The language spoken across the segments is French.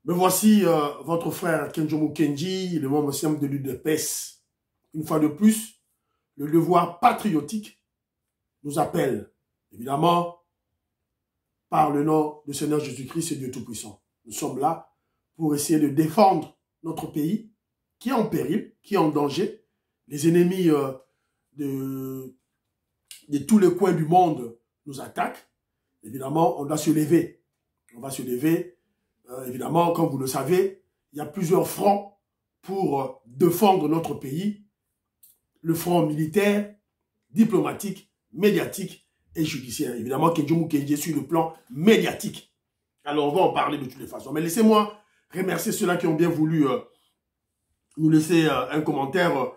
Me voici votre frère Kenjomu Kenji, le membre simple de l'UDPS. Une fois de plus, le devoir patriotique nous appelle, évidemment, par le nom du Seigneur Jésus-Christ et Dieu Tout-Puissant. Nous sommes là pour essayer de défendre notre pays qui est en péril, qui est en danger. Les ennemis de tous les coins du monde nous attaquent. Évidemment, on doit se lever. On va se lever. Évidemment, comme vous le savez, il y a plusieurs fronts pour défendre notre pays. Le front militaire, diplomatique, médiatique et judiciaire. Évidemment, Kenjomu Kenji est sur le plan médiatique. Alors, on va en parler de toutes les façons. Mais laissez-moi remercier ceux-là qui ont bien voulu nous laisser un commentaire.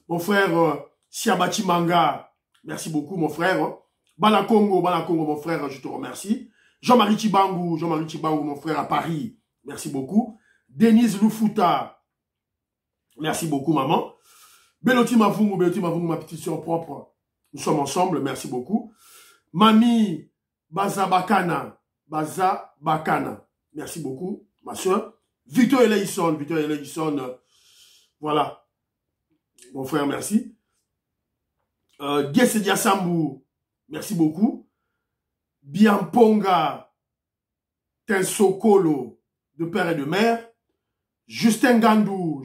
Mon frère Siabachi Manga, merci beaucoup, mon frère. Bala Congo, mon frère, je te remercie. Jean-Marie Chibangou, mon frère à Paris, merci beaucoup. Denise Lufuta, merci beaucoup, maman. Beloti Mavungu, ma petite soeur propre, nous sommes ensemble, merci beaucoup. Mami Baza Bakana, merci beaucoup, ma soeur. Victor Eleison, voilà, mon frère, merci. Giesedia Sambou, merci beaucoup. Biamponga Tensokolo, de père et de mère. Justin Gandou,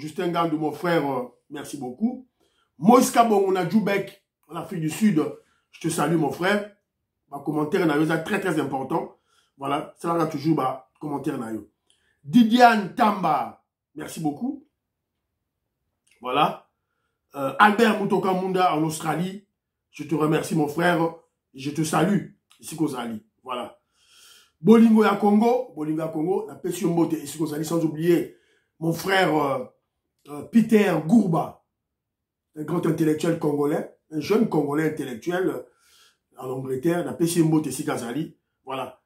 mon frère, merci beaucoup. Moïse Kabon, on a Djoubek, en Afrique du Sud, je te salue, mon frère. Ma commentaire est très très important. Voilà, ça là toujours ma commentaire. Didiane Tamba, merci beaucoup. Voilà. Albert Mutoka Munda en Australie, je te remercie, mon frère. Je te salue. Ici Kozali, voilà. Bolingo ya Congo, la Pession Mbote, ici Kozali, sans oublier mon frère Peter Gourba, un grand intellectuel congolais, un jeune congolais intellectuel en Angleterre, la Pession Mbote, ici Kozali, voilà.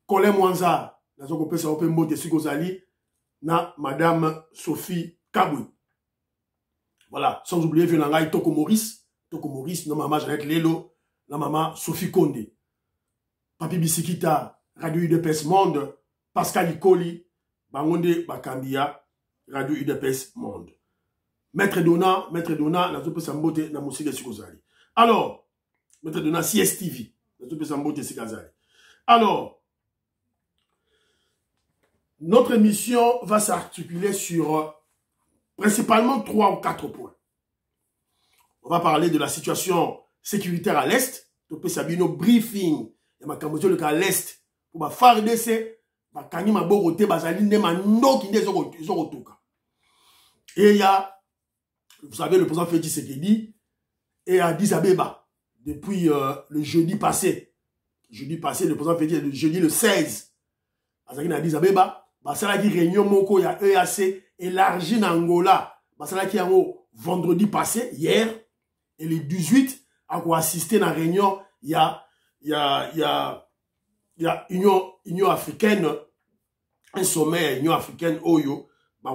Colin Mwanza, la zone Pession Mbote, ici Kozali, na Madame Sophie Kabou. Voilà, sans oublier Venangai Toko Maurice, non maman Jeannette Lelo, la maman Sophie Konde. Papi Bisikita, Radio UDPS Monde, Pascal Ikoli, Bangonde Bakambia, Radio UDPS Monde. Maître Dona, la Zope Sambote, na Moussige Sikozali. Alors, Maître Dona, CSTV, la Zope Sambote Sikazali. Alors, notre émission va s'articuler sur principalement 3 ou 4 points. On va parler de la situation sécuritaire à l'Est, Topé Sabino briefing. Il y a ma Cambodge à l'Est. Pour ma FARDC, ma Kanima Borote, Bazali, Nema Noki, et il y a, vous savez, le président Félix Tshisekedi et Addis Abeba, depuis le jeudi passé. Le président Félix, le jeudi le 16, Azaki Addis Abeba, Basala qui réunion Moko, il y a EAC élargi en Angola. Basala qui a vendredi passé, hier, et le 18, à quoi assister à la réunion, il y a Union africaine, un sommet Union africaine, Oyo, la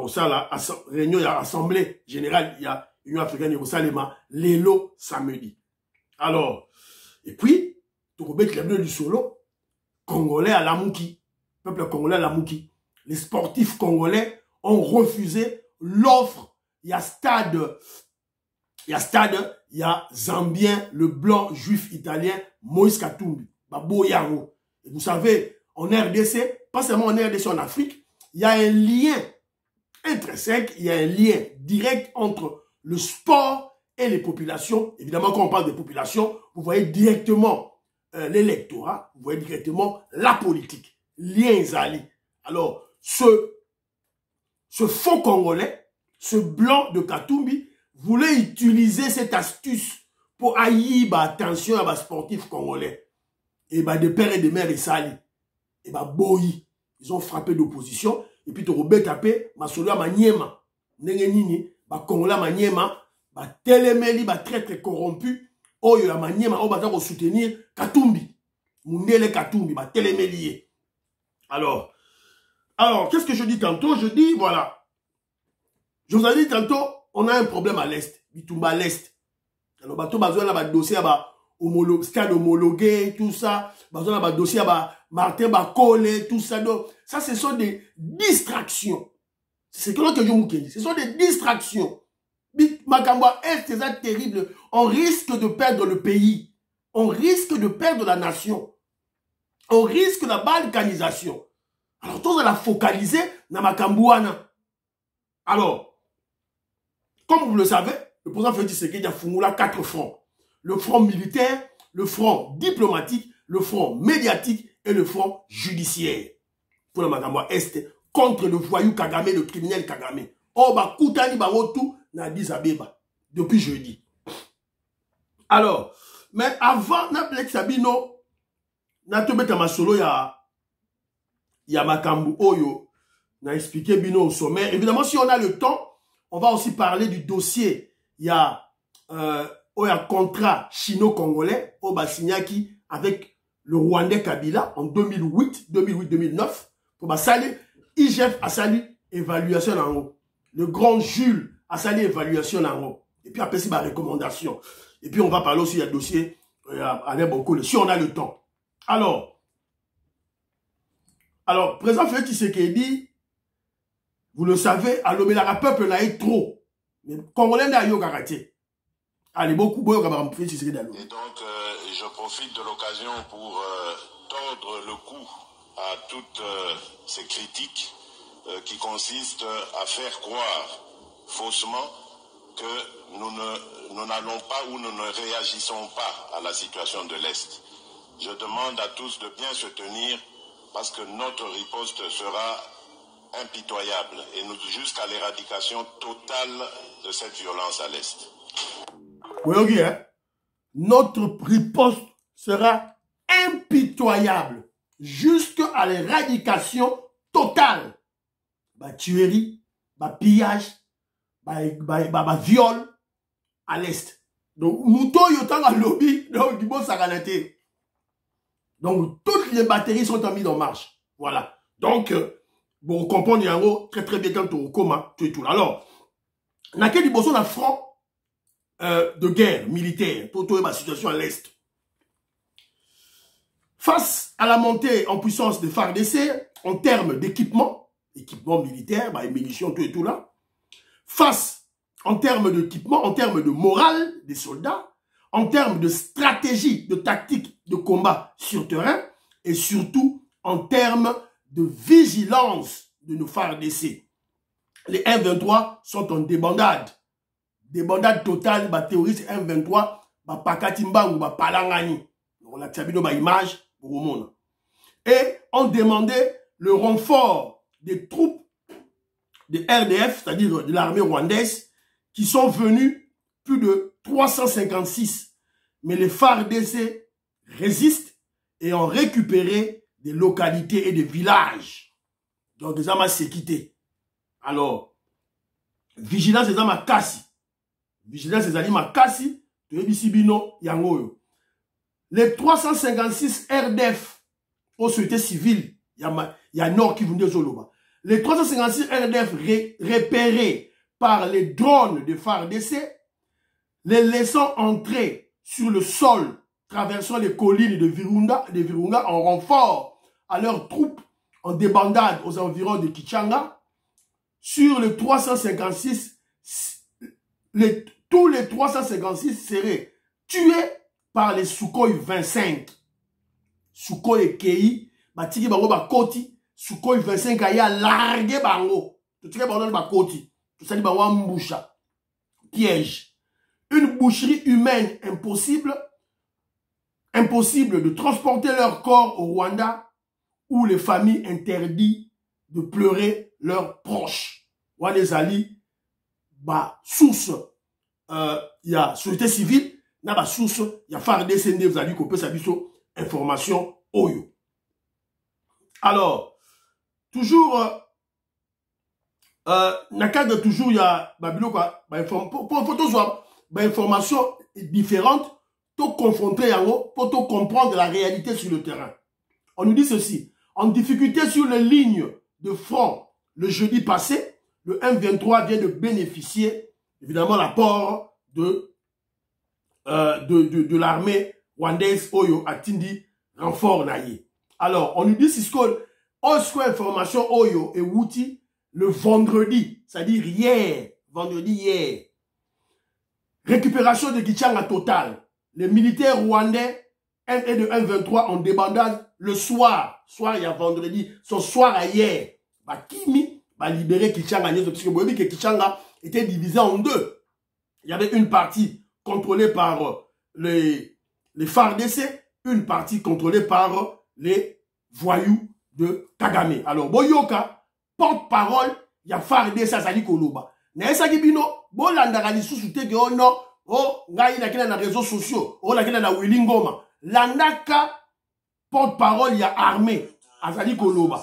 réunion, il y a assemblée générale, il y a Union africaine, Yerusalema, l'élo samedi. Alors, et puis, Tokobé Kleble du Solo, Congolais à Lamouki, peuple congolais à Lamouki. Les sportifs congolais ont refusé l'offre. Il y a Stade, il y a Zambien, le blanc juif italien, Moïse Katumbi, Baboyango. Et vous savez, en RDC, pas seulement en RDC, en Afrique, il y a un lien intrinsèque, il y a un lien direct entre le sport et les populations. Évidemment, quand on parle des populations, vous voyez directement l'électorat, vous voyez directement la politique. Lien Zali. Alors, ce faux Congolais, ce blanc de Katumbi, voulait utiliser cette astuce pour haïr attention à sportifs congolais. Et de père et de mère et sali. Et boyi. Ils ont frappé d'opposition. Et puis, Torobé tapé, Masolo Maniema. Nengenini, Congolais Maniema, Téléméli, très très corrompu. Oyo ya Maniema, on va soutenir Katumbi. Mundele Katumbi, Télémélié. Alors, qu'est-ce que je dis tantôt? Je dis, voilà. Je vous ai dit tantôt, on a un problème à l'Est. Bitumba à l'Est. Alors, bateau bazoua là, dossier stade homologué, tout ça, dossier Martin Bakole, tout ça. Donc, ça, ce sont des distractions. C'est ce que je vous dis. Ce sont des distractions. Makamba Est, c'est ça terrible. On risque de perdre le pays. On risque de perdre la nation. On risque la balkanisation. Alors, tout ça la focaliser dans Makambouana. Alors, comme vous le savez, le président Félix Tshisekedi a fourni 4 fronts. Le front militaire, le front diplomatique, le front médiatique et le front judiciaire. Pour le Makamba Est, contre le voyou Kagame, le criminel Kagame. Oh, bah, Koutani, bah, tout, na Addis Abeba, depuis jeudi. Alors, mais avant, na Blek Sabino, na tombé ma solo, ya Makambu Oyo, na expliqué Bino au sommet. Évidemment, si on a le temps, on va aussi parler du dossier. Il y a un contrat chino-congolais, au Basignaki, avec le Rwandais Kabila en 2008-2009, pour Bassali, IGF a sali évaluation en haut. Le grand Jules a sali évaluation en haut. Et puis après, c'est ma recommandation. Et puis on va parler aussi du dossier avec beaucoup, si on a le temps. Alors, président Félix Tshisekedi, vous le savez, à l'Omélara peuple n'a eu trop. Mais Congolais n'a eu karaté. Allez, beaucoup, beaucoup, Félix Tshisekedi. Et donc, je profite de l'occasion pour tordre le cou à toutes ces critiques qui consistent à faire croire faussement que nous n'allons pas ou nous ne réagissons pas à la situation de l'Est. Je demande à tous de bien se tenir parce que notre riposte sera impitoyable et jusqu'à l'éradication totale de cette violence à l'Est. Oui, ok, hein? Notre riposte sera impitoyable jusqu'à l'éradication totale. Bah, tuerie, bah, pillage, bah, viol à l'Est. Donc, Mouto Yotan a lobby, donc, du bon Saganate. Donc, toutes les batteries sont mises en marche. Voilà. Donc, bon, comprendre, en gros, très très bien quand tu es au coma, tu es tout là. Alors, n'a qu'à dire, bon, front de guerre militaire pour trouver ma situation à l'Est. Face à la montée en puissance des FARDC, en termes d'équipement militaire, bah, munitions, tout et tout là, face en termes d'équipement, en termes de morale des soldats, en termes de stratégie, de tactique de combat sur terrain, et surtout en termes de vigilance de nos FARDC. Les M23 sont en débandade. Débandade totale, bah, terroriste M23, bah, Pakatimba ou bah, Palangani. On a tabli nos images pour le monde. Et on demandait le renfort des troupes de RDF, c'est-à-dire de l'armée rwandaise, qui sont venus plus de 356. Mais les FARDC résistent et ont récupéré des localités et des villages. Donc, des amas s'est quitté. Alors, vigilance des amas kassi. Vigilance des amas kassi, tu es bisibino yangoyo. Les 356 RDF aux sociétés civiles, il y a Nord qui venait Zoloba. Les 356 RDF repérés par les drones de FARDC, les laissant entrer sur le sol, traversant les collines de Virunga en renfort à leurs troupes en débandade aux environs de Kichanga. Sur les 356, tous les 356 seraient tués par les Sukhoi 25. Sukhoi et Kei, Batiki Bango Bakoti, Sukhoi 25 a largué Bango. Tout ce qui est Bakoti, tout ça dit Bango Mboucha. Piège. Une boucherie humaine impossible. Impossible de transporter leur corps au Rwanda où les familles interdisent de pleurer leurs proches. Wadezali, bah, source, y a société civile, na ba source, y a FARDC, vous avez dit qu'on peut s'habiller information Oyo. Alors, toujours, na cadre toujours, y a, babilo quoi, pour photo soit, information différente, pour confronter pour comprendre la réalité sur le terrain. On nous dit ceci, en difficulté sur les lignes de front, le jeudi passé, le M23 vient de bénéficier, évidemment, l'apport de l'armée rwandaise oyo atindi renfort na ye. Alors, on nous dit c'est ce que information oyo et wuti le vendredi, c'est-à-dire hier, vendredi hier. Récupération de Kichanga totale. Les militaires rwandais et de M23 en débandade le soir. Soir, il y a vendredi. Ce soir à hier. Kimi va libérer Kichanga. Parce que vous voyez que Kichanga était divisé en deux. Il y avait une partie contrôlée par les FARDC, une partie contrôlée par les voyous de Kagame. Alors, Boyoka, porte-parole, il y a FARDC, Sazali Koloba. Nesa Kibino, Bolandara Lisusu Tege, oh non, oh, ngai na kina na réseaux sociaux, oh, na kina na Willingoma. Landaka, porte-parole, il y a armée, Azali Koloba.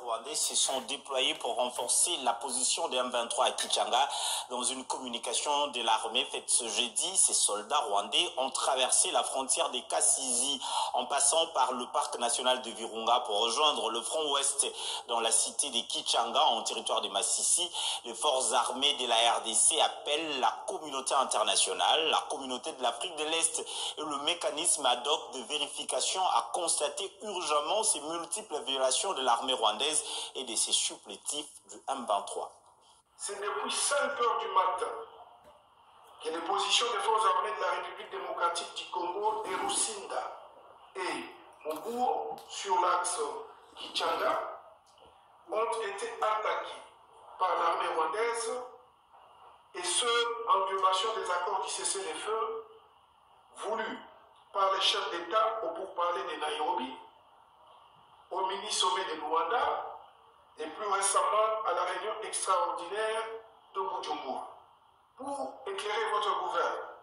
Rwandais se sont déployés pour renforcer la position des M23 à Kichanga. Dans une communication de l'armée faite ce jeudi, ces soldats rwandais ont traversé la frontière des Kassizi en passant par le parc national de Virunga pour rejoindre le front ouest dans la cité de Kichanga en territoire de Massissi. Les forces armées de la RDC appellent la communauté internationale, la communauté de l'Afrique de l'Est et le mécanisme ad hoc de vérification à constater urgemment ces multiples violations de l'armée rwandaise et de ses supplétifs du M23. C'est depuis 5 heures du matin que les positions des forces armées de la République démocratique du Congo et Rusinda et Mobour sur l'axe Kichanga ont été attaqués par l'armée rwandaise et ce en violation des accords du cessez-le-feu voulus par les chefs d'État au pourparlers de Nairobi, au mini-sommet de Luanda et plus récemment à la réunion extraordinaire de Bujumbura. Pour éclairer votre gouvernement,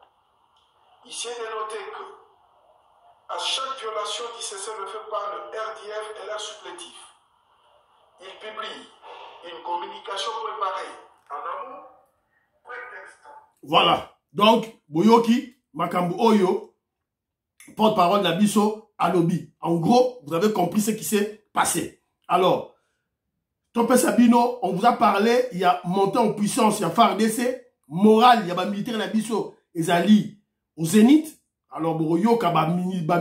ici est de noter que à chaque violation du cessez-le-feu par le RDF et leur supplétif, il publie une communication préparée en amont, prétexte. Voilà. Donc, Boyoki, Makambu Oyo, porte-parole d'Abisso, Alobi. En gros, vous avez compris ce qui s'est passé. Alors, Topé Sabino, on vous a parlé, il y a monté en puissance, il y a FARDC, moral, il y a militaire Nabiso, Ezali au zénith. Alors, Boroyo,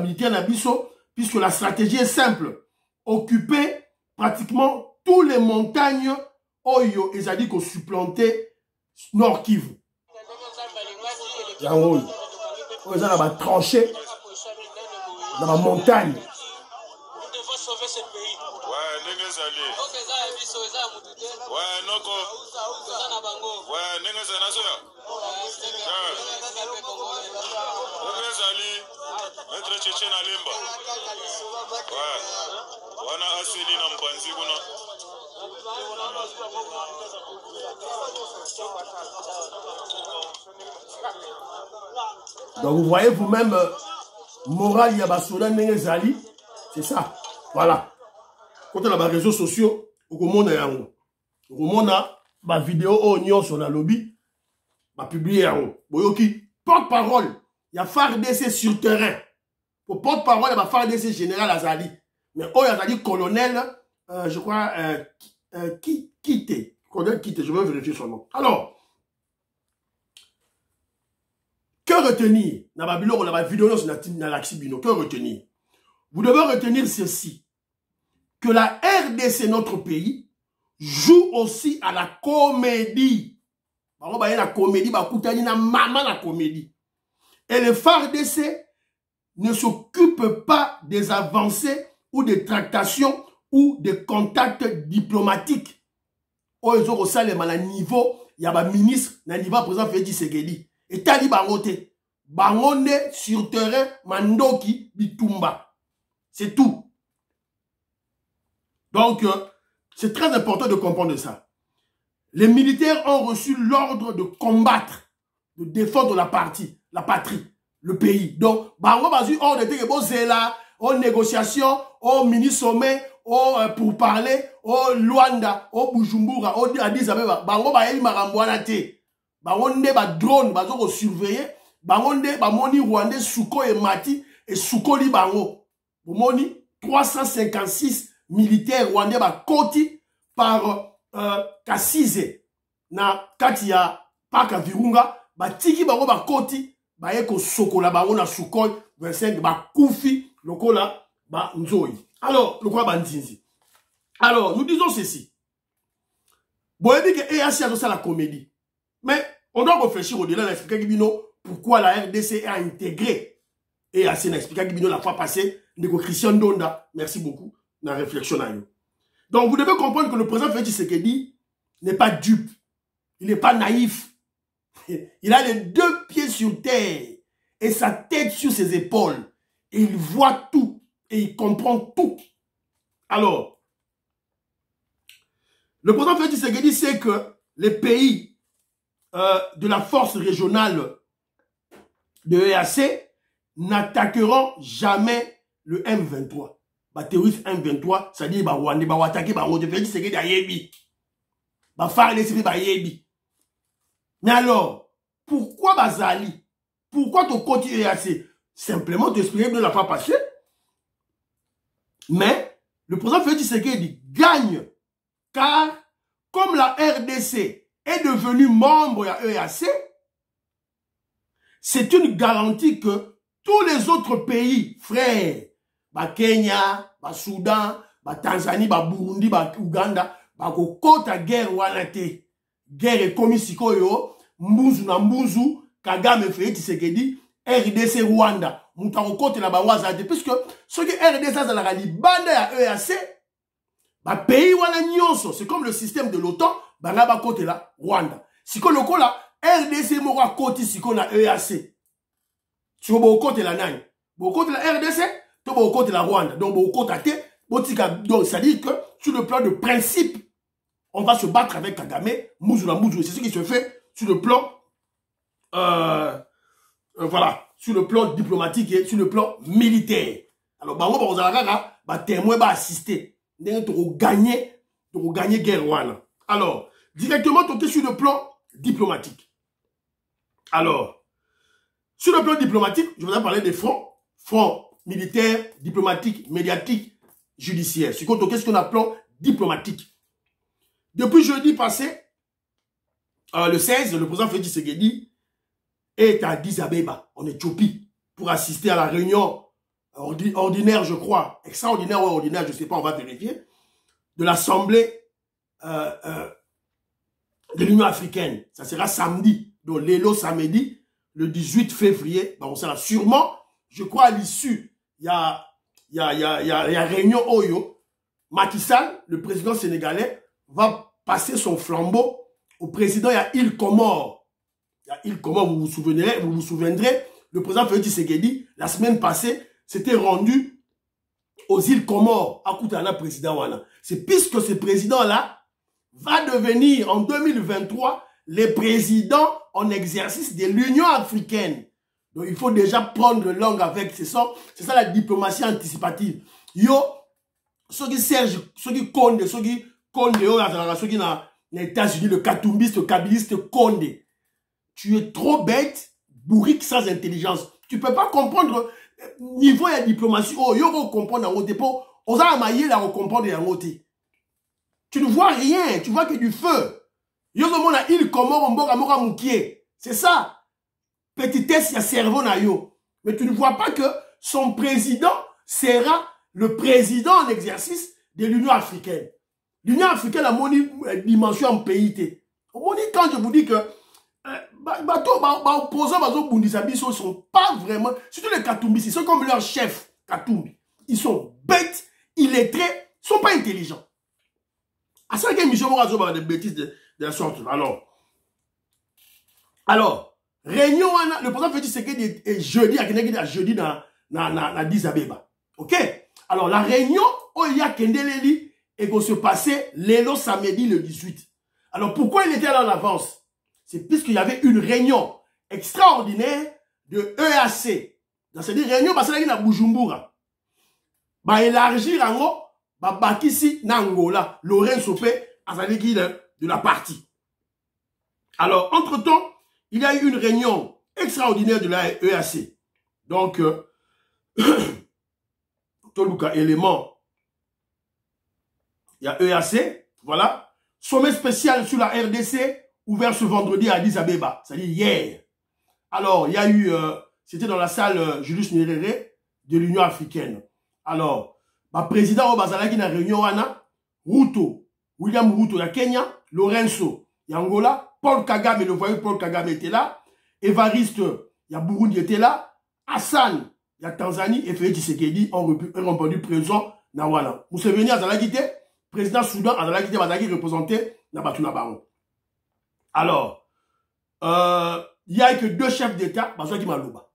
militaire Nabiso, puisque la stratégie est simple. Occuper pratiquement tous les montagnes Oyo, Ezali qu'on supplanté Nord Kivu. Yango, Ezali va trancher dans la montagne. Nous devons sauver ce pays. Ouais, Nengezali. Ouais, Noko. Ouais, Nengezali. Nengezali. Maître Tchétchène Alemba. Ouais. Wana asili na mpanzi kuna. Donc vous voyez vous-même, moral Yabasola Nengezali, c'est ça. Voilà. Quand on a les réseaux sociaux, on a ma vidéo au Nyon sur la lobby, ma publié en Boyoki, porte-parole, il y a FARDC sur terrain. Pour porte-parole, il y a FARDC général Azali. Mais oh, il y a dit colonel, je crois, Kité. Colonel Kité, je vais vérifier son nom. Alors, que retenir? Dans ma vidéo, on a ma vidéo sur la Laxibino. Que retenir? Vous devez retenir ceci. Que la RDC, notre pays, joue aussi à la comédie. La comédie, la comédie. Et les FARDC ne s'occupent pas des avancées ou des tractations ou des contacts diplomatiques. Oh, ils ont aussi le niveau, il y a un ministre, il y a un niveau président Félix Tshisekedi. Et Tali Bangote, Bangonde sur terrain, Mandoki, Bitumba. C'est tout. Donc, c'est très important de comprendre ça. Les militaires ont reçu l'ordre de combattre, de défendre la patrie, le pays. Donc, Bango Bazu, on était là, aux négociations, au mini-sommet, pour parler, au Luanda, au Bujumbura, au Addis Abeba. Bango Baye Marambouana te. Bango ne ba drone, bazo surveiller. Bango ne ba moni Rwandais, Souko et Mati, et Souko li Bango. Moni 356 militaires rwandais ba koti par Kassize na Katia Paka Virunga ba tiki bango ba koti ba eko sokola bango na Sukoy 25, bah, Koufi, le là, bah, Nzoï. Alors, le quoi, bah, Nzinzi. Alors, nous disons ceci. Bon, il dit que EAC a ça la comédie. Mais, on doit réfléchir au-delà d'expliquer Gibino pourquoi la RDC a intégré EAC n'a expliqué Gibino la fois passée, de Christian Donda. Merci beaucoup, dans la réflexion. Donc, vous devez comprendre que le président Félix Tshisekedi n'est pas dupe. Il n'est pas naïf. Il a les deux pieds sur terre et sa tête sur ses épaules. Et il voit tout et il comprend tout. Alors, le président Félix Tshisekedi sait que les pays de la force régionale de EAC n'attaqueront jamais le M23. Bah, terroriste M23, ça dit, bah, Rwanda, bah, attaquer, bah, on Félix Tshisekedi à Yebi. Bah, faire les civils, bah, Yebi. Mais alors, pourquoi Bazali? Pourquoi ton côté EAC? Simplement t'expliquer de la fois passée. Mais, le président Félix Tshisekedi gagne. Car, comme la RDC est devenue membre de EAC, c'est une garantie que tous les autres pays, frères, bah Kenya, bah Soudan, bah Tanzanie, bah Burundi, bah Ouganda, bah kota guerre wanate. Guerre est commis sikoyo, Mbuzu na Mbuzu, Kagame Félix Tshisekedi, RDC Rwanda. Moutaro kote la bawazade. Puisque ce que RDC a la bande à EAC, bah pays wana nyonso, c'est comme le système de l'OTAN, bah là bas kote la Rwanda. Siko loko la, RDC mora kote siko na EAC. Tu vois kote la nani. Bo kote la RDC, to bo kote la Rwanda. Donc bo kote ate, donc ça dit que sur le plan de principe, on va se battre avec Kagame, Mouzoula Mouzou. C'est ce qui se fait sur le plan, voilà, sur le plan diplomatique et sur le plan militaire. Alors, bah, on va témoin, va assister. On gagner guerre. Alors, directement, on est sur le plan diplomatique. Alors, sur le plan diplomatique, je vous ai parlé des fronts militaires, diplomatiques, médiatiques, judiciaires. C'est ce qu'on appelle diplomatique. Depuis jeudi passé, le 16, le président Félix Tshisekedi est à Addis Abeba, en Éthiopie, pour assister à la réunion ordinaire, je crois, extraordinaire ou ordinaire, je ne sais pas, on va vérifier, de l'Assemblée de l'Union africaine. Ça sera samedi, donc l'élo samedi, le 18 février. Ben, on sera sûrement, je crois, à l'issue, il y a réunion Oyo. Macky Sall, le président sénégalais, va passer son flambeau au président. Il y a île Comore. Il y a île Comore, vous vous souviendrez, le président Félix Tshisekedi, la semaine passée, s'était rendu aux îles Comores, à Koutana, président Wana. C'est puisque ce président-là va devenir, en 2023, le président en exercice de l'Union africaine. Donc, il faut déjà prendre langue avec, c'est ça la diplomatie anticipative. Yo, ceux qui Serge, ceux qui Condé, ceux qui Condé, ceux qui dans les États-Unis, le katumbiste, le kabiliste Condé. Tu es trop bête, bourrique sans intelligence. Tu peux pas comprendre niveau de la diplomatie. Oh, yo, vous comprenez en dépôt. On a maillé là, on comprend en côté. Tu ne vois rien, tu vois que du feu. Yo, on a île Comore, on boga mora moukié. C'est ça. Petitesse, il y a cerveau na yo. Mais tu ne vois pas que son président sera le président en exercice de l'Union africaine. L'Union africaine a mon dimension en PIT. Quand je vous dis que opposants ne sont pas vraiment, surtout les Katumbi, ils sont comme leur chef Katumbi. Ils sont bêtes, illettrés, ils ne sont pas intelligents. À ça que Michel Morazo va des bêtises de la sorte. Alors, réunion, le président Félix Tshisekedi est jeudi dans Addis Abeba. Ok? Alors, la réunion, il y a Kendeleli et va se passer l'élo samedi le 18. Alors, pourquoi il était là en avance? C'est puisqu'il y avait une réunion extraordinaire de EAC. Dans cette réunion, parce qu'il y a Bujumbura. Bah, élargir en haut, bah, Bakissi, Nangola, Lorenzo P, Azaliki de la partie. Alors, entre-temps, il y a eu une réunion extraordinaire de la EAC. Donc, Toluka élément, il y a EAC, voilà. Sommet spécial sur la RDC, ouvert ce vendredi à Addis Abeba, c'est-à-dire hier. Alors, il y a eu c'était dans la salle Julius Nyerere de l'Union africaine. Alors, le président Obazalaki na réunion wana, Ruto, William Ruto ya Kenya, Lorenzo ya Angola, Paul Kagame, le voyou Paul Kagame était là, Évariste ya Burundi était là, Hassan ya Tanzanie et Félix Tshisekedi ont répondu présent na wana. Museveni azalaki te, président Soudan azalaki te bazalaki représenté na batu na bango. Alors, il y a que 2 chefs d'État, bazalaki maloba.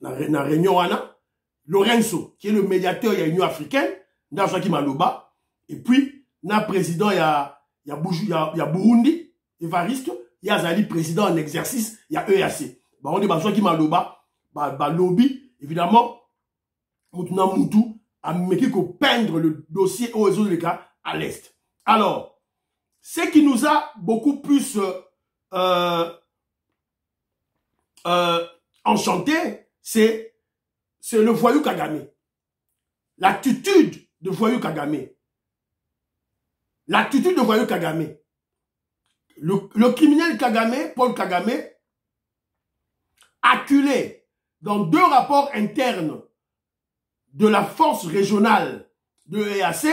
Na réunion wana, Lorenzo, qui est le médiateur de l'Union africaine, bazalaki maloba, et puis, na président ya Burundi, Évariste, il y a Zali président en exercice, il y a EAC. On dit bazalaki maloba, lobby, évidemment, Moutou a mis qu'on peindre le dossier aux autres cas à l'Est. Alors, ce qui nous a beaucoup plus enchanté, c'est le voyou Kagame. L'attitude de voyou Kagame. L'attitude de voyou Kagame. Le criminel Kagame, Paul Kagame, acculé dans 2 rapports internes de la force régionale de l'EAC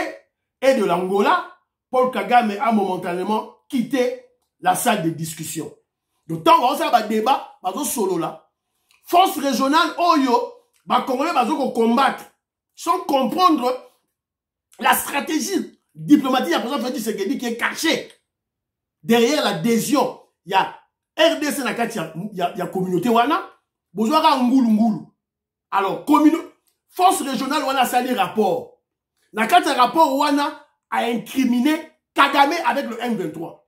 et de l'Angola, Paul Kagame a momentanément quitté la salle de discussion. D'autant qu'on a un débat, solo là. Force régionale, Oyo, Congolais, combattre, sans comprendre la stratégie diplomatique, la président Félix Tshisekedi qui est cachée derrière l'adhésion. Il y a RDC, il y a communauté wana, Bozouara Ngulu. Alors, force régionale wana sali rapport. Nakati rapport wana a incriminé Kagame avec le M23.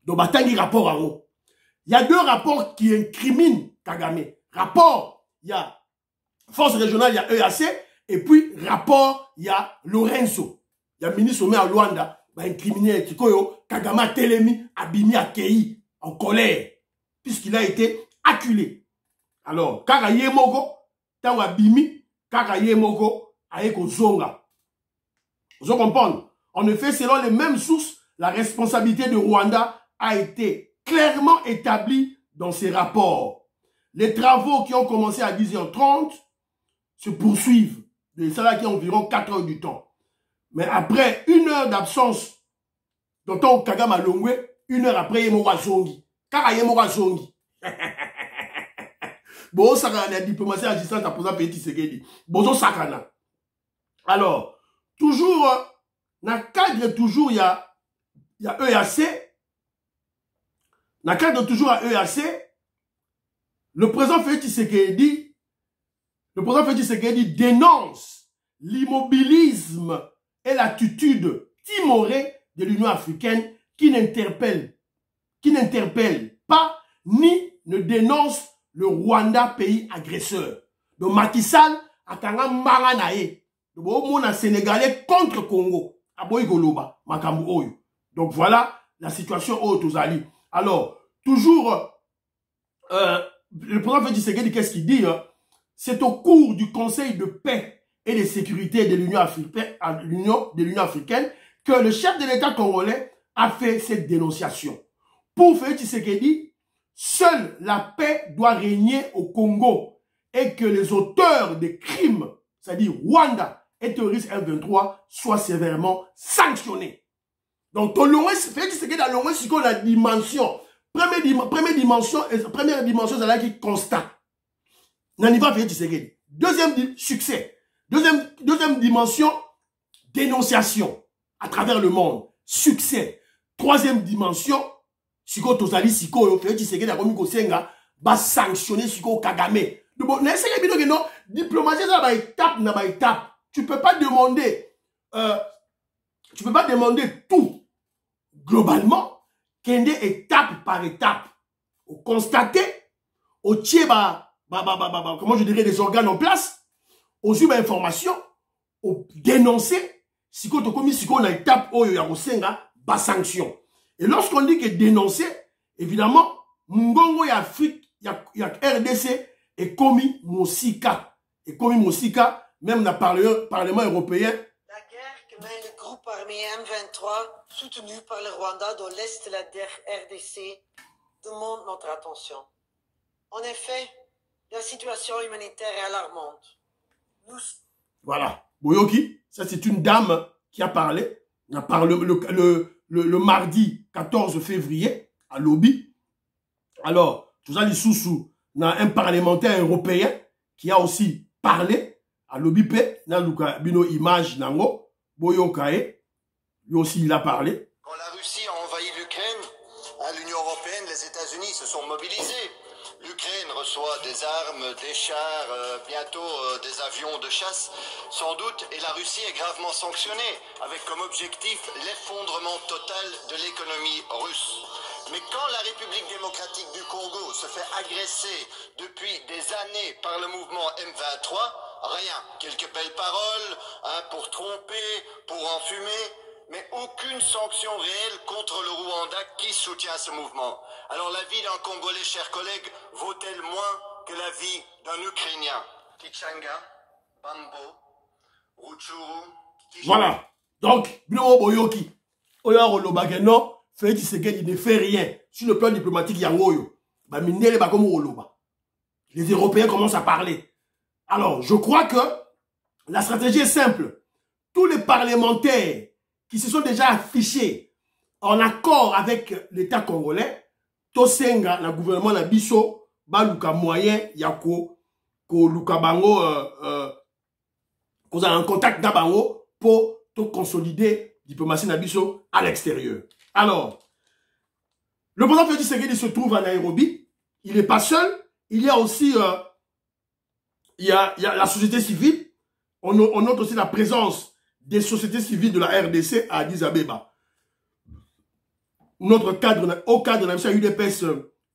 Donc, batangi rapport en haut. Il y a 2 rapports qui incriminent Kagame. Rapport, il y a force régionale, il y a EAC, et puis rapport, il y a Lorenzo. Il y a ministre à Luanda, incriminé Kagame Telemi, Abimi Akei, en colère, puisqu'il a été acculé. Alors, Kagaye Mogo, Tawa Bimi, Kagaye Mogo, Aeko Zonga. Vous comprenez? En effet, selon les mêmes sources, la responsabilité de Rwanda a été clairement établie dans ces rapports. Les travaux qui ont commencé à 10h30 se poursuivent. Ça qui a environ 4 heures du temps. Mais après 1 heure d'absence, d'autant Kagame a longé, 1 heure après, il y a Zongi. Car il y a Zongi. Bon, ça a la diplomatie à distance, à poser petit Tshisekedi. Bon, ça a. Alors, toujours, dans le cadre, toujours, il y a EAC. Dans le cadre, toujours, à EAC, le président Félix Tshisekedi dénonce l'immobilisme et l'attitude timorée de l'Union africaine qui n'interpelle pas ni ne dénonce le Rwanda, pays agresseur. Donc Macky Sall a kanga mbanga nae. Donc on a Sénégalais contre Congo. Aboy Goloba, Makambu Oyo. Donc voilà la situation au Tozali. Alors, toujours, le président Félix Tshisekedi, qu'est-ce qu'il dit? C'est au cours du Conseil de paix et de sécurité de l'Union africaine que le chef de l'État congolais a fait cette dénonciation. Pour Félix Tshisekedi, seule la paix doit régner au Congo et que les auteurs des crimes, c'est-à-dire Rwanda et terroristes M23, soient sévèrement sanctionnés. Donc, Félix Tshisekedi a l'ongé sur la dimension. Première dimension, c'est là qui constate. Naniva Félix Tshisekedi. Deuxième succès. Deuxième dimension, dénonciation à travers le monde. Succès. Troisième dimension, Siko Tozali Siko, Félix Tshisekedi a commis Kosenga, va sanctionner Siko Kagame. Non, diplomatie, ça va étape. Tu peux pas demander tout globalement, kende étape par étape. Au constater, au tiers, comment je dirais, des organes en place, aux suivre information, au dénoncer, si on a commis, si on a étape, il y a sanction. Et lorsqu'on dit que dénoncer, évidemment, Mungongo, il y a Afrique, il y a RDC, et commis Mosika. Et commis Mosika, même dans le Parlement européen. La guerre que mène le groupe armé M23, soutenu par le Rwanda dans l'est de la RDC, demande notre attention. En effet, La situation humanitaire est alarmante. Voilà. Boyoki, ça c'est une dame qui a parlé. On a parlé le mardi 14 février à Lobby. Alors, tout ça, les sous-sous, on a un parlementaire européen qui a aussi parlé à Lobby P. On a une image nango. Boyokae, lui aussi il a parlé. Quand la Russie a envahi l'Ukraine, l'Union européenne, les États-Unis se sont mobilisés. L'Ukraine reçoit des armes, des chars, bientôt des avions de chasse, sans doute, et la Russie est gravement sanctionnée, avec comme objectif l'effondrement total de l'économie russe. Mais quand la République démocratique du Congo se fait agresser depuis des années par le mouvement M23, rien. Quelques belles paroles, pour tromper, pour enfumer, mais aucune sanction réelle contre le Rwanda qui soutient ce mouvement. Alors la vie d'un Congolais, chers collègues, vaut-elle moins que la vie d'un Ukrainien? Kichanga, Bambo, Rutshuru... Voilà. Donc, Bino Boyoki, Oya Olobageno, Félix Tshisekedi ne fait rien. Sur le plan diplomatique, il y a Oyo. Les Européens commencent à parler. Alors, je crois que la stratégie est simple. Tous les parlementaires qui se sont déjà affichés en accord avec l'État congolais, Tosenga, le gouvernement na biso, baluka moyen, yako, ko luka bango, qu'on a un contact na bango pour tout consolider diplomatie na biso à l'extérieur. Alors, le président Félix Tshisekedi se trouve à Nairobi. Il n'est pas seul. Il y a aussi il y a la société civile. On note aussi la présence des sociétés civiles de la RDC à Addis Abeba. Notre cadre, au cadre de la mission UDPS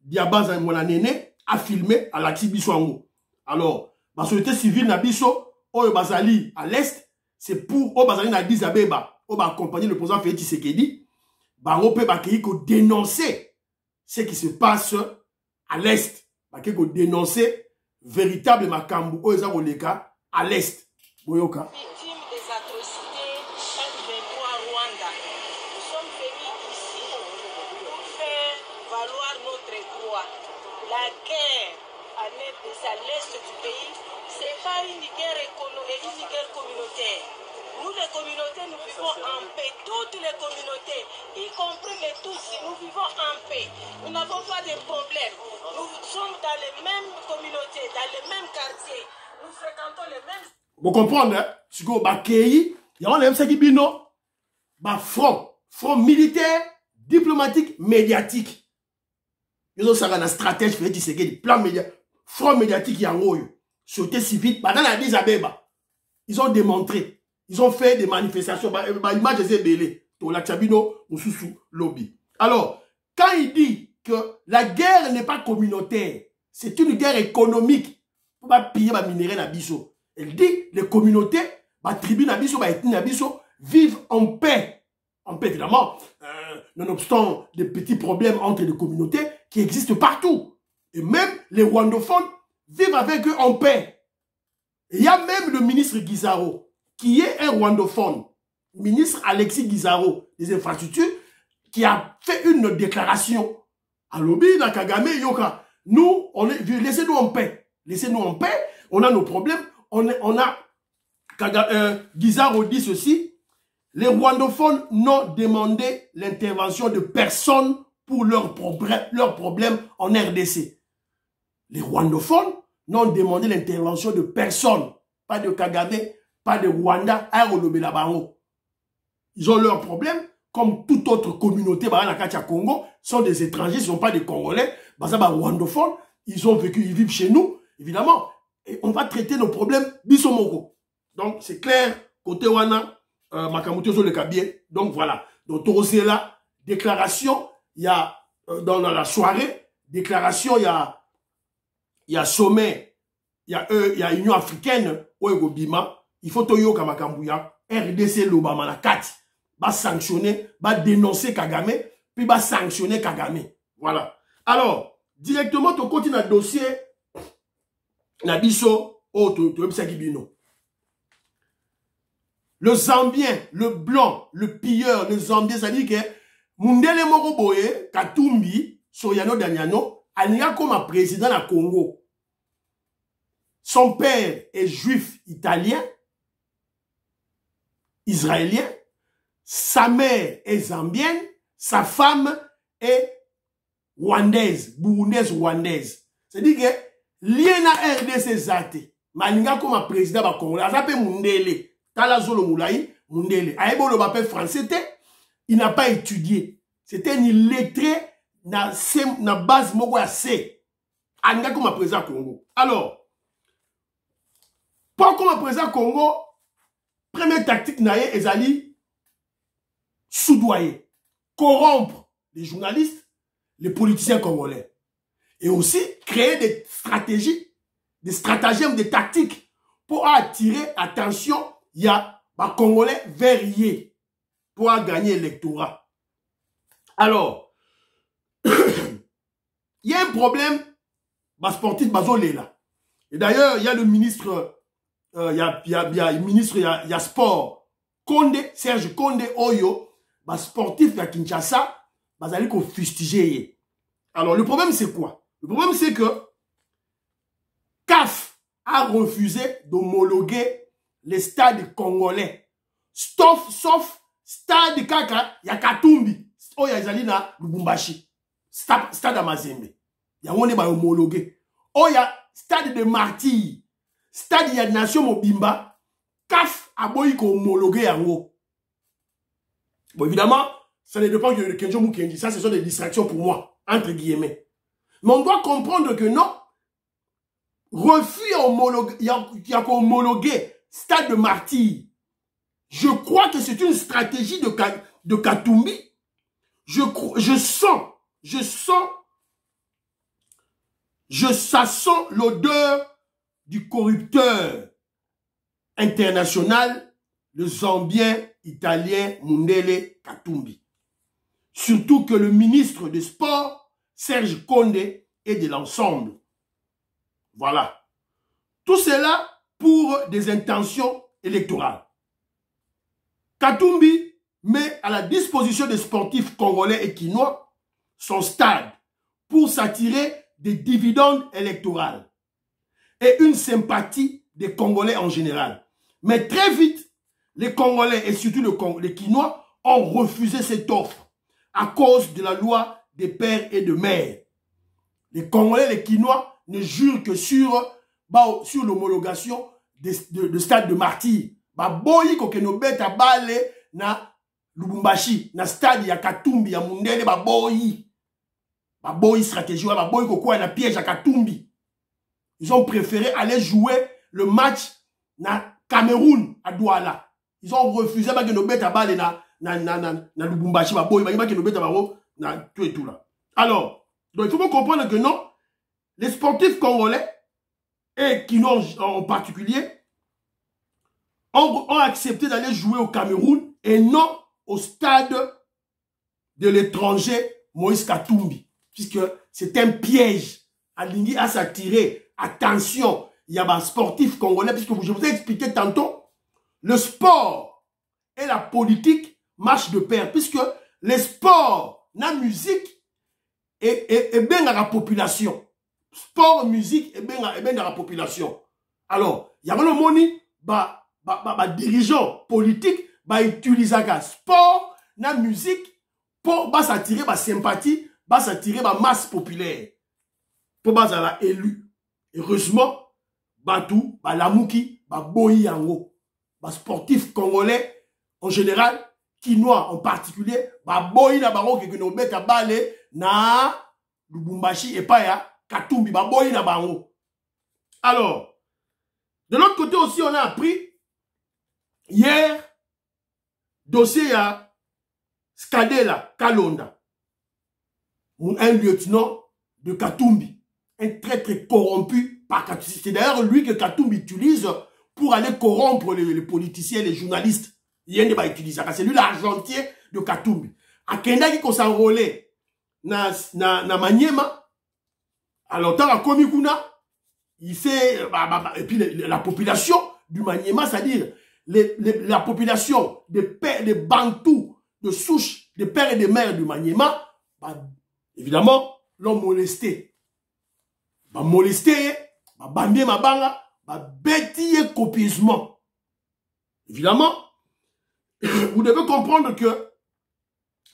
Diabaz Mwananene a filmé à l'Axi Biswango. Alors, la société civile Nabiso, au Bazali à l'Est, c'est pour au Bazali à Addis Abeba, on va accompagner le président Félix Tshisekedi, on peut dénoncer ce qui se passe à l'Est. On peut dénoncer véritable Makambu, au Oleka à l'Est. Boyoka. Victime des atrocités M23 Rwanda. Nous sommes venus ici pour faire valoir notre droit. La guerre à l'est du pays, ce n'est pas une guerre économique, une guerre communautaire. Nous, les communautés, nous vivons en paix. Toutes les communautés, y compris les Tutsis, nous vivons en paix. Nous n'avons pas de problème. Nous sommes dans les mêmes communautés, dans les mêmes quartiers. Nous fréquentons les mêmes... Vous comprenez, hein? Si vous avez un front militaire, diplomatique, médiatique. Ils ont une stratégie, plan médiatique, front médiatique, société civile, dans la Addis Abeba. Ils ont démontré, ils ont fait des manifestations, image des ébélés, pour la Tchabino, ou sous lobby. Alors, quand il dit que la guerre n'est pas communautaire, c'est une guerre économique, pour pas piller ma minerai na biso. Elle dit, les communautés, ma tribu Nabiso, ma ethnie Nabiso, vivent en paix. En paix, évidemment, nonobstant des petits problèmes entre les communautés qui existent partout. Et même les rwandophones vivent avec eux en paix. Et il y a même le ministre Guizaro, qui est un rwandophone, ministre Alexis Guizaro, des infrastructures, qui a fait une déclaration à Lobby, na Kagame, Yoka. Nous, laissez-nous en paix. Laissez-nous en paix, on a nos problèmes. Guizaro dit ceci, les rwandophones n'ont demandé l'intervention de personne pour leurs problèmes en RDC. Les rwandophones n'ont demandé l'intervention de personne, pas de Kagame, pas de Rwanda, ils ont leurs problèmes, comme toute autre communauté, Congo, sont des étrangers, ils ne sont pas des Congolais, rwandophones, ils ont vécu, ils vivent chez nous, évidemment. Et on va traiter nos problèmes bisomoko. Donc, c'est clair, côté wana, Makamuto sur le cabier. Donc, voilà. Donc, Torosé là, déclaration, il y a, dans la soirée, déclaration, il y a sommet, il y a Union africaine, Oego Bima, il faut Toyo Kamakambuya, RDC Lobama la 4, va sanctionner, va dénoncer Kagame, puis va sanctionner Kagame. Voilà. Alors, directement, tu continues le dossier, Nabiso, le Zambien, le blanc, le pilleur, le Zambien, ça dit que Mundele Moroboye, Katumbi, Soyano Daniano, Ania comme président à Congo. Son père est juif italien, israélien. Sa mère est zambienne. Sa femme est rwandaise, burundaise rwandaise. C'est-à-dire que l'INA RDC Zate, Malinga comme président du Congo, il s'appelle Mundele. Tala Zolo Moulaï, Mundele. Aïbo le papier français, il n'a pas étudié. C'était une lettré na base moko ya C. Anga comme président Congo. Alors, pour comme président Congo, première tactique naïe ezali soudoyer, corrompre les journalistes, les politiciens congolais. Et aussi créer des stratégies, des stratagèmes, des tactiques pour attirer attention, il y a les Congolais vers yé pour gagner l'électorat. Alors, il y a un problème, les sportifs basolé là. Et d'ailleurs, il y a le ministre, il y a sport, Konde, Serge Konde Oyo, les sportifs de Kinshasa, ils allaient qu'on fustiger. Alors, le problème, c'est quoi? Le problème, c'est que CAF a refusé d'homologuer les stades congolais. Sauf stade Kaka, il y a Katumbi. Oh, il y a Zalina Lubumbashi. Stade Amazembe. Il y a on est homologué. Oh, il y a stade de Martyrs. Stade, il y a Nation Mobimba. CAF a boy qu'on homologué en haut. Bon, évidemment, ça ne dépend que de Kenjo Mukendi. Ça, ce sont des distractions pour moi, entre guillemets. Mais on doit comprendre que non, refus à homologuer, il y a qu'à homologuer stade de Martyrs. Je crois que c'est une stratégie de Katumbi. Ça sent l'odeur du corrupteur international, le Zambien italien Mundele Katumbi. Surtout que le ministre des Sports, Serge Konde, est de l'ensemble. Voilà. Tout cela pour des intentions électorales. Katumbi met à la disposition des sportifs congolais et quinois son stade pour s'attirer des dividendes électoraux et une sympathie des Congolais en général. Mais très vite, les Congolais et surtout les Quinois ont refusé cette offre à cause de la loi des pères et de mères. Les Congolais et les Quinois ne jurent que sur l'homologation de stade de Martyrs. Boyi kokenobet a bale na Lubumbashi, na stade ya Katumbi, ya Mundele, boyi stratégie, boyi kokwa na piège à Katumbi. Ils ont préféré aller jouer le match na Cameroun à Douala. Ils ont refusé kokenobet a bale na Lubumbashi, boyi kokenobet a bale na tout et tout là. Alors, donc il faut comprendre que non, les sportifs congolais, et qui n'ont en particulier, ont accepté d'aller jouer au Cameroun et non au stade de l'étranger Moïse Katumbi. Puisque c'est un piège. Alingi à s'attirer. Attention, il y a un sportif congolais, puisque je vous ai expliqué tantôt, le sport et la politique marchent de pair. Puisque les sports, la musique, est bien dans la population. Sport, musique, est bien dans la population. Alors, il y a le moni, dirigeant politique utiliser le sport, la musique pour s'attirer la sympathie, s'attirer la masse populaire. Pour être élu. Heureusement, tout, Lamouki, Boyi Yango, sportif congolais en général, quinois en particulier, Boyi na bango qui nous met à balé na Lubumbashi et pas ya Katumbi, Boyi na bango. Alors, de l'autre côté aussi, on a appris hier, dossier à Skadela Kalonda, un lieutenant de Katumbi, un très très corrompu par Katumbi. C'est d'ailleurs lui que Katumbi utilise pour aller corrompre les politiciens, les journalistes. Il n'y a pas utilisé. C'est lui l'argentier de Katumbi. A Kenda qui s'enrôle na Maniema, alors tant à Komikuna, il sait, et puis la population du Maniema, c'est-à-dire la population des Bantous, de souche, des pères et des mères du Maniema, évidemment, l'ont molesté. Molesté, bandé mabanga, bêtiller copieusement. Évidemment, vous devez comprendre que,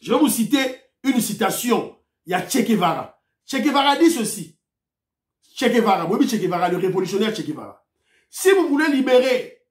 je vais vous citer une citation. Il y a Che Guevara. Che Guevara dit ceci. Che Guevara, oui, Che Guevara, le révolutionnaire Che Guevara. Si vous voulez libérer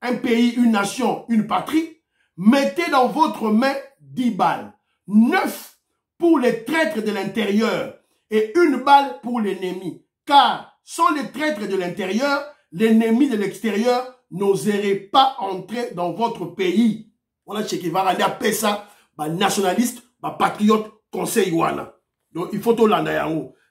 un pays, une nation, une patrie, mettez dans votre main 10 balles. 9 pour les traîtres de l'intérieur et 1 balle pour l'ennemi. Car sans les traîtres de l'intérieur, l'ennemi de l'extérieur n'oserait pas entrer dans votre pays. Voilà, Che Guevara, il appelle ça, nationaliste, patriote, conseil wana. Donc, il faut tout l'en.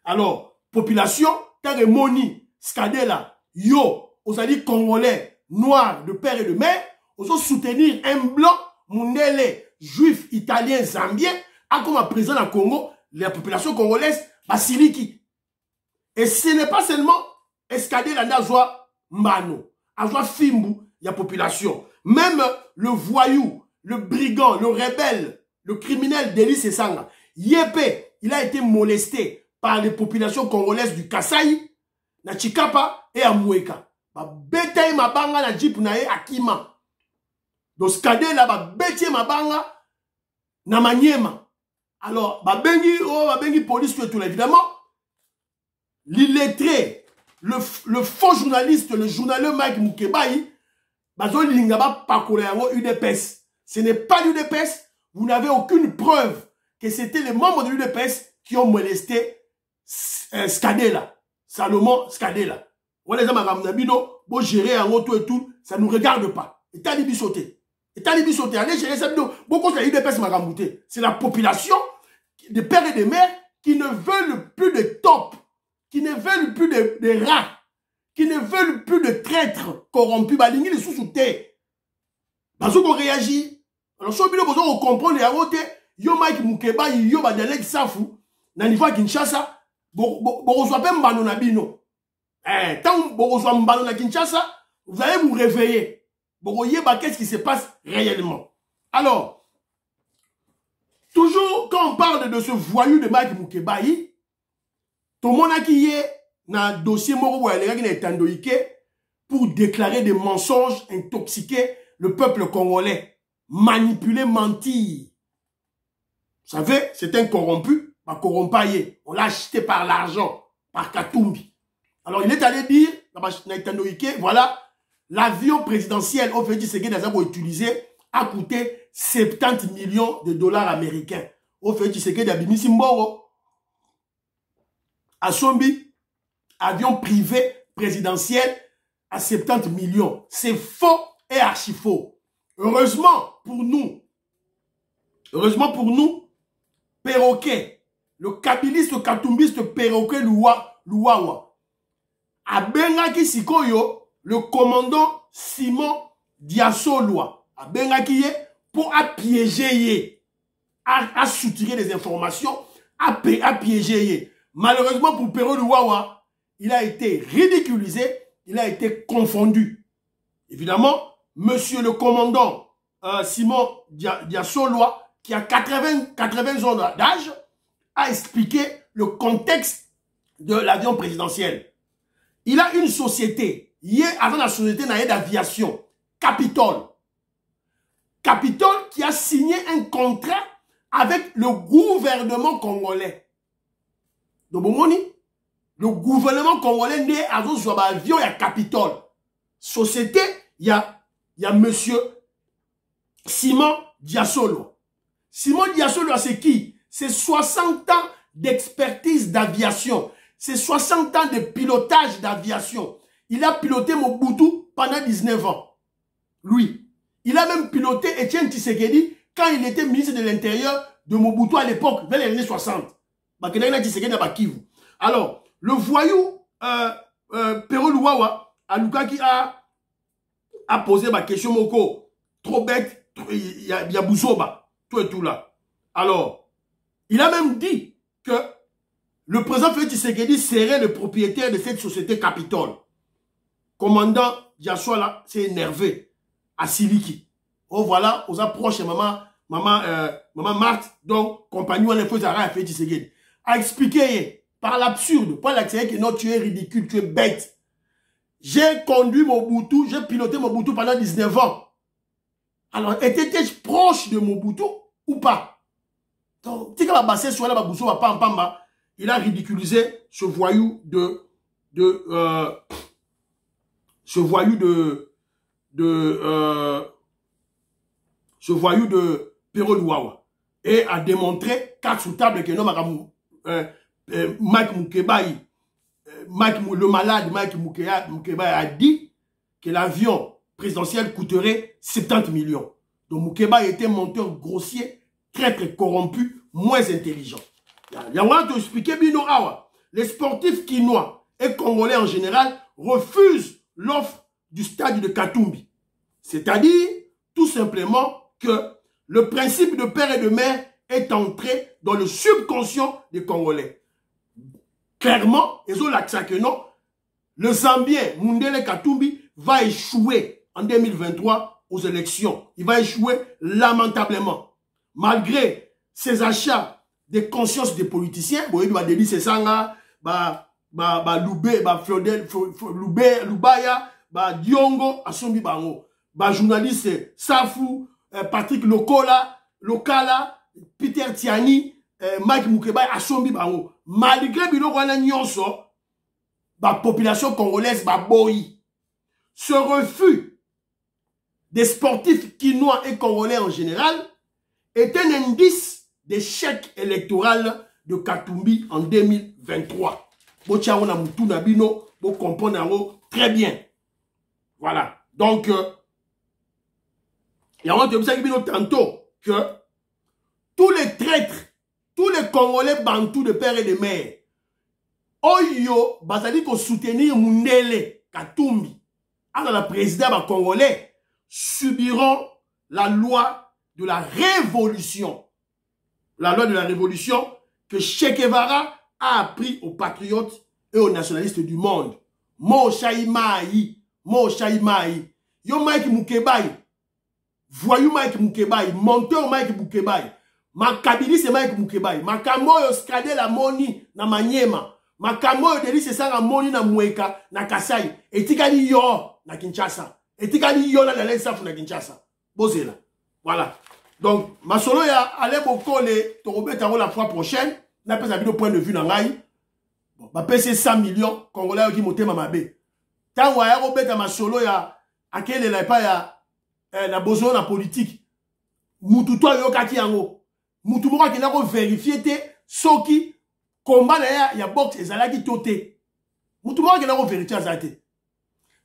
Alors, population, t'as des moni, scadela, yo, vous allez congolais, noirs, de père et de mère, vous allez soutenir un blanc, mondele, juif, italien, zambien, à comme à présent dans Congo, la population congolaise, basiliki. Et ce n'est pas seulement escadela n'azwa mbano, azwa fimbu, il y a population. Même le voyou, le brigand, le rebelle, le criminel Denis Sesanga, Yépé, il a été molesté par les populations congolaises du Kasaï, na Chikapa et à Moueka. Ba bete mabanga na jeep na e akima. Donc skade là ba bete mabanga na Maniema. Alors ba bengi police tout là évidemment. L'illettré, le faux journaliste, le journaleux Mike Mukebai, bazo lingaba pakole yango UDPS. Ce n'est pas l'UDPS, vous n'avez aucune preuve que c'était les membres de l'UDPS qui ont molesté Skadela, Salomon Skadela. On les a magamnabino, bon gérer en auto et tout, ça ne nous regarde pas. Et t'as les bisautés. Et t'as les bisautés. Allez gérer ça, beaucoup de l'UDPS magambouté. C'est la population, des pères et des mères, qui ne veulent plus de top, qui ne veulent plus de rats, qui ne veulent plus de traîtres corrompus. Balingi les sous-soutés. Parce qu'on réagit. Alors, si on comprend les arotes, yo Mike Mukeba, yo Badalek Safou, na niveau Kinshasa, reçoit pas mbano na bino. Tant que vous reçoit mbano na Kinshasa, vous allez vous réveiller. Qu'est-ce qui se passe réellement? Alors, toujours quand on parle de ce voyou de Mike Mukeba, tout le monde a qui est dans un dossier pour déclarer des mensonges, intoxiquer le peuple congolais. Manipuler, mentir. Vous savez, c'est un corrompu, pas corrompaillé. On l'a acheté par l'argent, par Katumbi. Alors, il est allé dire, voilà, l'avion présidentiel au fait utilisé a coûté 70 millions de dollars américains. Au fait à Sombi, avion privé présidentiel à 70 millions. C'est faux et archi faux. Heureusement pour nous, Perroquet, le kabiliste, katumbiste Perroquet Louawa, a bengaki sikoyo, le commandant Simon Diasoloa, a bengaki pour piéger, à soutirer des informations, à piéger. Malheureusement pour Perroquet Louawa, il a été ridiculisé, il a été confondu. Évidemment, monsieur le commandant Simon Diasoloa, qui a 80 ans d'âge, a expliqué le contexte de l'avion présidentiel. Il a une société, avant la société d'aviation, Capitole. Capitole qui a signé un contrat avec le gouvernement congolais. Donc, le gouvernement congolais né à l'avion, il y a Capitole. Société, il y a monsieur Simon Diasoloa. Simon Diasoloa, c'est qui? C'est 60 ans d'expertise d'aviation. C'est 60 ans de pilotage d'aviation. Il a piloté Mobutu pendant 19 ans. Lui. Il a même piloté Etienne Tshisekedi quand il était ministre de l'Intérieur de Mobutu à l'époque, vers les années 60. Alors, le voyou Perroquet Louawa, Aluka qui a posé ma question moko, trop bête, il y a Boussoba. Tout et tout là. Alors, il a même dit que le président Félix Tshisekedi serait le propriétaire de cette société Capitole. Commandant Diasoloa là, s'est énervé à Siliki. Oh voilà, aux approches maman Marthe, donc compagnon à l'info à Félix Tshisekedi, a expliqué par l'absurde, pas l'accès que non, tu es ridicule, tu es bête. j'ai conduit Mobutu, j'ai piloté Mobutu pendant 19 ans. Alors, étais-je proche de Mobutu ou pas? Donc, il a ridiculisé ce voyou ce voyou de Pero Luawa et a démontré 4 sous table que non, Mike Mukebai, le malade Mike Mukebai a dit que l'avion présidentiel coûterait 70 millions. Donc Mukebai était monteur grossier, très corrompu, moins intelligent. Il y a te expliquer Bino Awa. Les sportifs quinois et congolais en général refusent l'offre du stade de Katumbi. C'est-à-dire, tout simplement, que le principe de père et de mère est entré dans le subconscient des Congolais. Clairement, le Zambien Mundele Katumbi va échouer en 2023 aux élections. Il va échouer lamentablement. Malgré ses achats des consciences des politiciens, Lubaya, Diongo, Asombi Bango, journaliste Safou, Patrick Lokala, Peter Tiani, Mike Mukebai, Asombi Bango. Malgré Bino Wana Nyonso, la population congolaise, boyi. Ce refus des sportifs quinois et congolais en général est un indice d'échec électoral de Katumbi en 2023. Vous comprenez très bien. Voilà. Donc, il y a tantôt que tous les traîtres, tous les Congolais bantous de père et de mère, Oyo, bazali ko soutenir Mundele Katumbi, alors la présidente congolais, subiront la loi de la révolution. La loi de la révolution que Che Guevara a appris aux patriotes et aux nationalistes du monde. Mo Shaimaï. Yo Mike Mukebai. Voyou Mike Mukebai. Monteur Mike Mukebai. Makabili c'est Mike Mukebai. Makamo yo skade la moni na Manyema. Makamo yo deli c'est ça la moni na Mweka na Kasai. Etikali yo na Kinshasa. Etikali yo na Lensafu na Kinshasa. Bozela. Voilà. Donc, ma solo ya ale bokole torobet tango la fois prochaine. N'a pas de point de vue dans l'aïe. Bon, bah, PC 100 millions, Congolais qui montent ma mabé. Tant wa ya robet ma solo ya, akele la pa ya, la besoin la politique. Moutou toi yo kaki yango. Moutou moko qui n'a ko vérifier te, soki, combat na ya box ezalaki toté. Moutou moko qui n'a ko vérifier azate.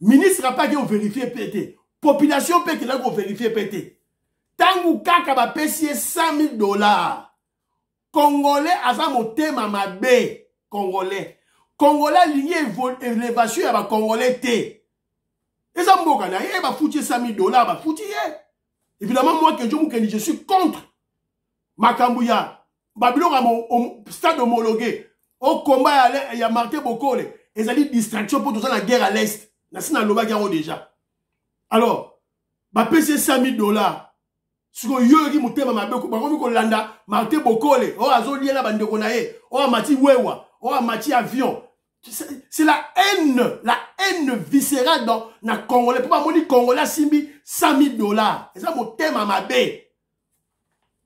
Ministre a pas qui ont vérifié pété. Population peut qui n'a ko vérifier pété. Tant ou kaka ba PC $100,000. Congolais aza motema mabe. Congolais ligne élévation ya ba Congolais te. Eza mboka na ye ba fouti $100,000 ba fouti ye. Évidemment moi que je suis contre Makambuya. Babylon a mon stade homologué. Au combat ya Martin Bokole, ezali distraction pour tout ça la guerre à l'est. Na sina loba garo déjà. Alors, ba PC $100,000. Siko yo ki mutema mabeko bakomi ko landa Martin Bokole o azolié la bande ko na ye o amati wewa o amati avion. C'est la haine viscérale dans na Congolais. Pourquoi moni Congolais simbi $100,000. Et ça mutema mabe.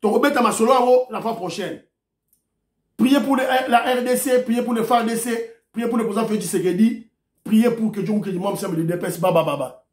To robeta masolo la fois prochaine. Priez pour la RDC, priez pour le FARDC, priez pour le président Félix Tshisekedi, priez pour que Dieu me semble de dépêche baba.